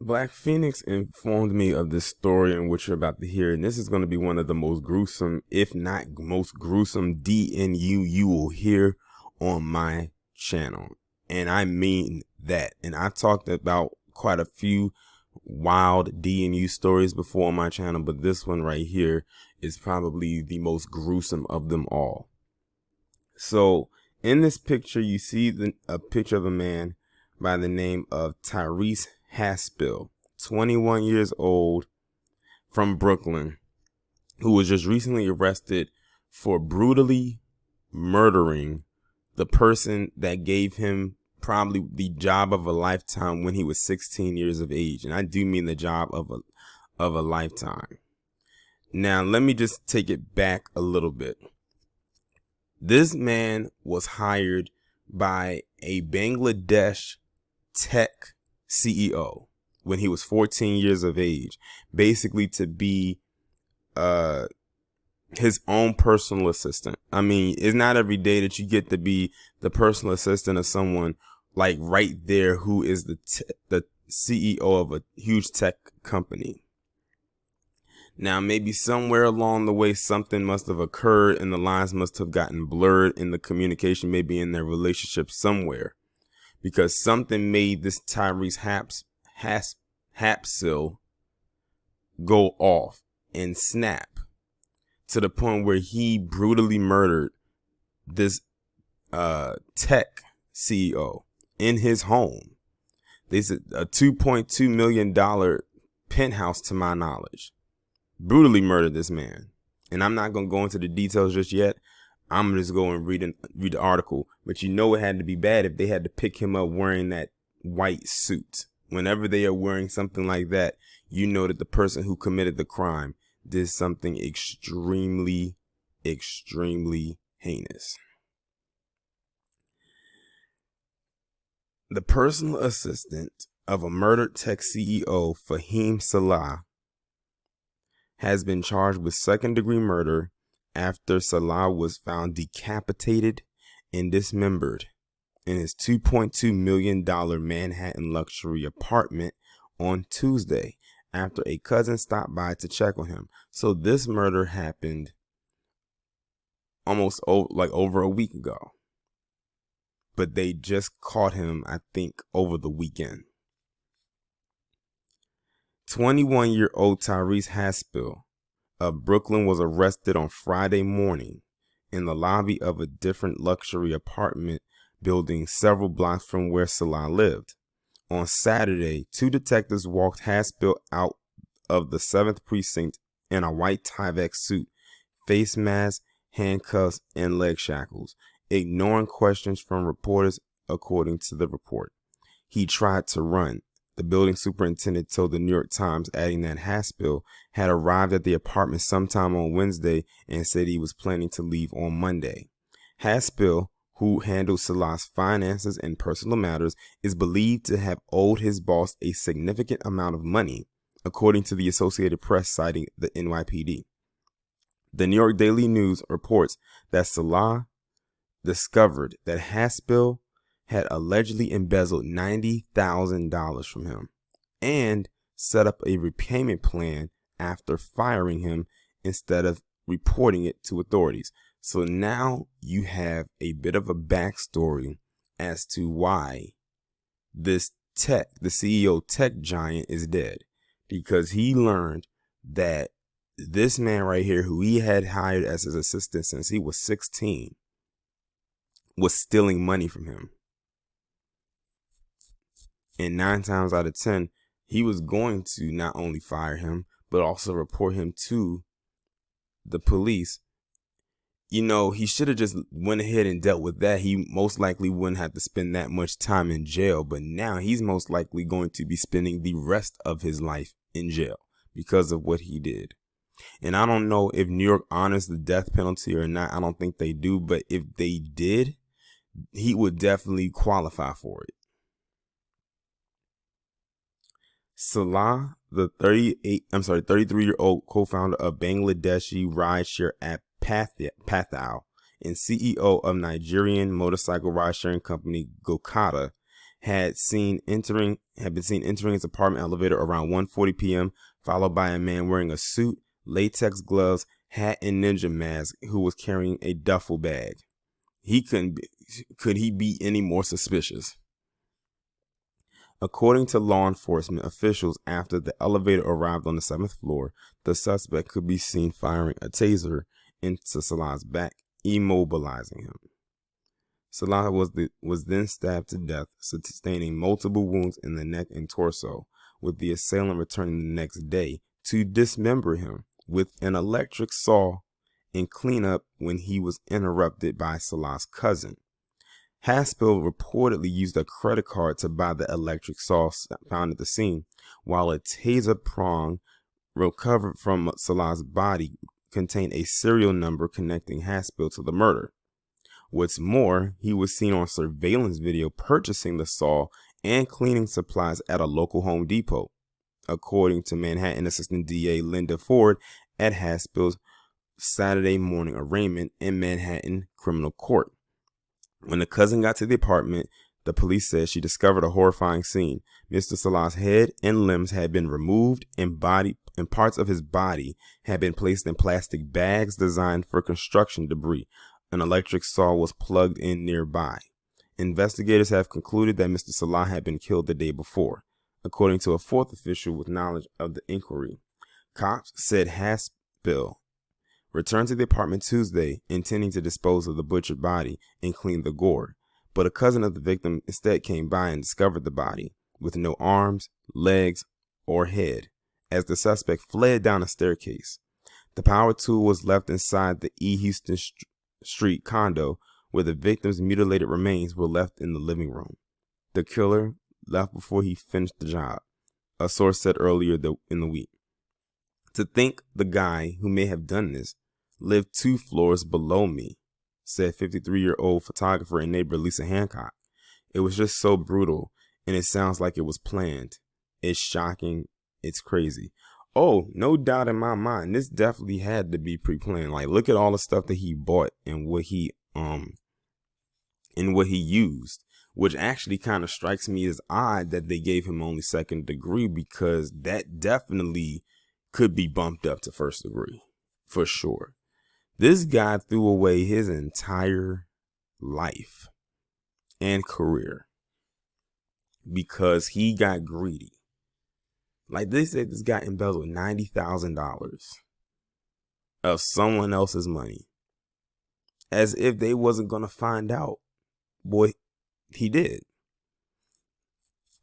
Black Phoenix informed me of this story in which you're about to hear, and this is going to be one of the most gruesome, if not most gruesome, DNU you will hear on my channel. And I mean that. And I talked about quite a few wild DNU stories before on my channel, but this one right here is probably the most gruesome of them all. So in this picture, you see a picture of a man by the name of Tyrese Haspil, 21 years old, from Brooklyn, who was just recently arrested for brutally murdering the person that gave him probably the job of a lifetime when he was 16 years of age. And I do mean the job of a lifetime. Now, let me just take it back a little bit. This man was hired by a Bangladesh tech CEO when he was 14 years of age, basically to be his own personal assistant. I mean, it's not every day that you get to be the personal assistant of someone like right there who is the CEO of a huge tech company. Now, maybe somewhere along the way, something must have occurred and the lines must have gotten blurred in the communication, maybe in their relationship somewhere, because something made this Tyrese Haspil go off and snap to the point where he brutally murdered this tech CEO in his home. They said a $2.2 million penthouse, to my knowledge. Brutally murdered this man. And I'm not going to go into the details just yet. I'm just going to read the article. But you know it had to be bad if they had to pick him up wearing that white suit. Whenever they are wearing something like that, you know that the person who committed the crime did something extremely, extremely heinous. The personal assistant of a murdered tech CEO, Fahim Salah, has been charged with second-degree murder after Salah was found decapitated and dismembered in his $2.2 million Manhattan luxury apartment on Tuesday after a cousin stopped by to check on him. So this murder happened almost over a week ago. But they just caught him, I think, over the weekend. 21-year-old Tyrese Haspil of Brooklyn was arrested on Friday morning in the lobby of a different luxury apartment building several blocks from where Salah lived. On Saturday, two detectives walked Haspil out of the 7th precinct in a white Tyvek suit, face mask, handcuffs, and leg shackles, ignoring questions from reporters, according to the report. He tried to run, the building superintendent told the New York Times, adding that Haspil had arrived at the apartment sometime on Wednesday and said he was planning to leave on Monday. Haspil, who handles Salah's finances and personal matters, is believed to have owed his boss a significant amount of money, according to the Associated Press citing the NYPD. The New York Daily News reports that Salah discovered that Haspil had allegedly embezzled $90,000 from him and set up a repayment plan after firing him instead of reporting it to authorities. So now you have a bit of a backstory as to why the CEO tech giant is dead, because he learned that this man right here, who he had hired as his assistant since he was 16, was stealing money from him. And 9 times out of 10, he was going to not only fire him, but also report him to the police. You know, he should have just went ahead and dealt with that. He most likely wouldn't have to spend that much time in jail. But now he's most likely going to be spending the rest of his life in jail because of what he did. And I don't know if New York honors the death penalty or not. I don't think they do. But if they did, he would definitely qualify for it. Salah, the 33-year-old co-founder of Bangladeshi rideshare app Pathao and CEO of Nigerian motorcycle ride-sharing company Gokada, had been seen entering his apartment elevator around 1:40 p.m., followed by a man wearing a suit, latex gloves, hat, and ninja mask who was carrying a duffel bag. Could he be any more suspicious? According to law enforcement officials, after the elevator arrived on the 7th floor, the suspect could be seen firing a taser into Salah's back, immobilizing him. Salah was then stabbed to death, sustaining multiple wounds in the neck and torso, with the assailant returning the next day to dismember him with an electric saw and clean up when he was interrupted by Salah's cousin. Haspil reportedly used a credit card to buy the electric saw found at the scene, while a taser prong recovered from Salah's body contained a serial number connecting Haspil to the murder. What's more, he was seen on surveillance video purchasing the saw and cleaning supplies at a local Home Depot, according to Manhattan Assistant DA Linda Ford at Haspil's Saturday morning arraignment in Manhattan Criminal Court. When the cousin got to the apartment, the police said she discovered a horrifying scene. Mr. Salah's head and limbs had been removed and parts of his body had been placed in plastic bags designed for construction debris. An electric saw was plugged in nearby. Investigators have concluded that Mr. Salah had been killed the day before, according to a fourth official with knowledge of the inquiry. Cops said Haspil returned to the apartment Tuesday, intending to dispose of the butchered body and clean the gore, but a cousin of the victim instead came by and discovered the body, with no arms, legs, or head, as the suspect fled down a staircase. The power tool was left inside the E. Houston Street condo, where the victim's mutilated remains were left in the living room. The killer left before he finished the job, a source said earlier in the week. To think the guy who may have done this lived 2 floors below me, said 53-year-old photographer and neighbor Lisa Hancock. It was just so brutal, and it sounds like it was planned. It's shocking. It's crazy. Oh, no doubt in my mind, this definitely had to be pre-planned. Like, look at all the stuff that he bought and what he used, which actually kind of strikes me as odd that they gave him only 2nd degree, because that definitely could be bumped up to 1st degree for sure. This guy threw away his entire life and career because he got greedy. Like, they said this guy embezzled $90,000 of someone else's money, as if they wasn't going to find out. Boy, he did.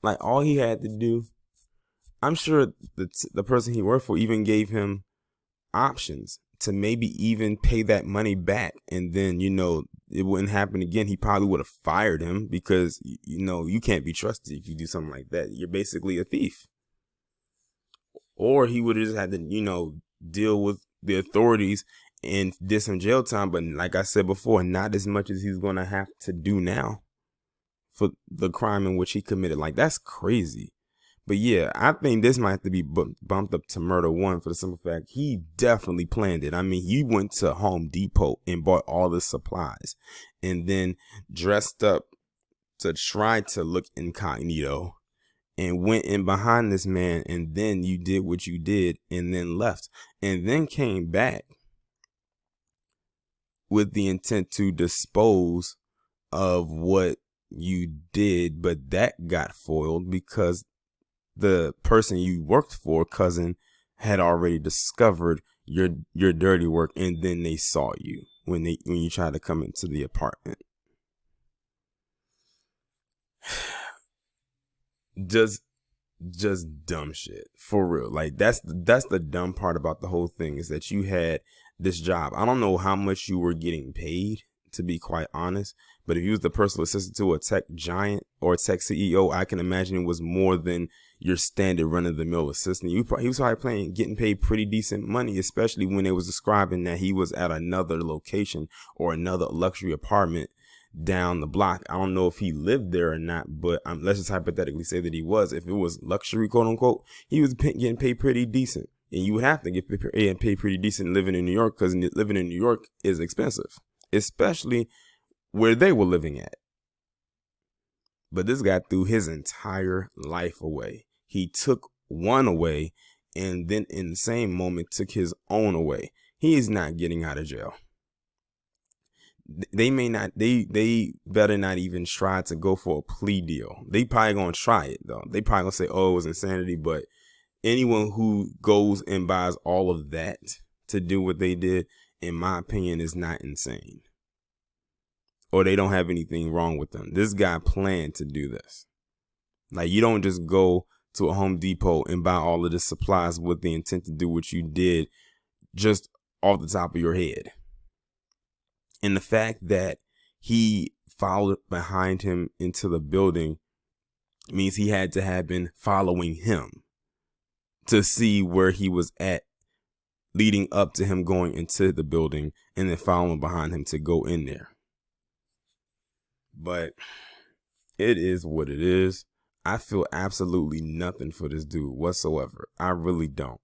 Like, all he had to do, I'm sure the person he worked for even gave him options to maybe even pay that money back, and then, it wouldn't happen again. He probably would have fired him, because, you can't be trusted if you do something like that. You're basically a thief. Or he would have just had to, deal with the authorities and did some jail time. But like I said before, not as much as he's going to have to do now for the crime in which he committed. Like, that's crazy. But yeah, I think this might have to be bumped up to murder 1 for the simple fact he definitely planned it. I mean, he went to Home Depot and bought all the supplies and then dressed up to try to look incognito and went in behind this man, and then you did what you did and then left and then came back with the intent to dispose of what you did. But that got foiled because the person you worked for, cousin, had already discovered your dirty work, and then they saw you when you tried to come into the apartment. Just dumb shit, for real. Like, that's the dumb part about the whole thing, is that you had this job. I don't know how much you were getting paid, to be quite honest, but if you was the personal assistant to a tech giant or a tech CEO, I can imagine it was more than your standard run-of-the-mill assistant. He was probably getting paid pretty decent money, especially when they was describing that he was at another location or another luxury apartment down the block. I don't know if he lived there or not, but let's just hypothetically say that he was. If it was luxury, quote unquote, he was getting paid pretty decent. And you would have to get paid pretty decent living in New York, because living in New York is expensive, especially where they were living at. But this guy threw his entire life away. He took one away and then in the same moment took his own away. He is not getting out of jail. They better not even try to go for a plea deal. They probably gonna try it though. They probably gonna say, oh, it was insanity. But anyone who goes and buys all of that to do what they did, in my opinion, is not insane. Or they don't have anything wrong with them. This guy planned to do this. Like, you don't just go to a Home Depot and buy all of the supplies with the intent to do what you did just off the top of your head. And the fact that he followed behind him into the building means he had to have been following him to see where he was at leading up to him going into the building and then following behind him to go in there. But it is what it is. I feel absolutely nothing for this dude whatsoever. I really don't.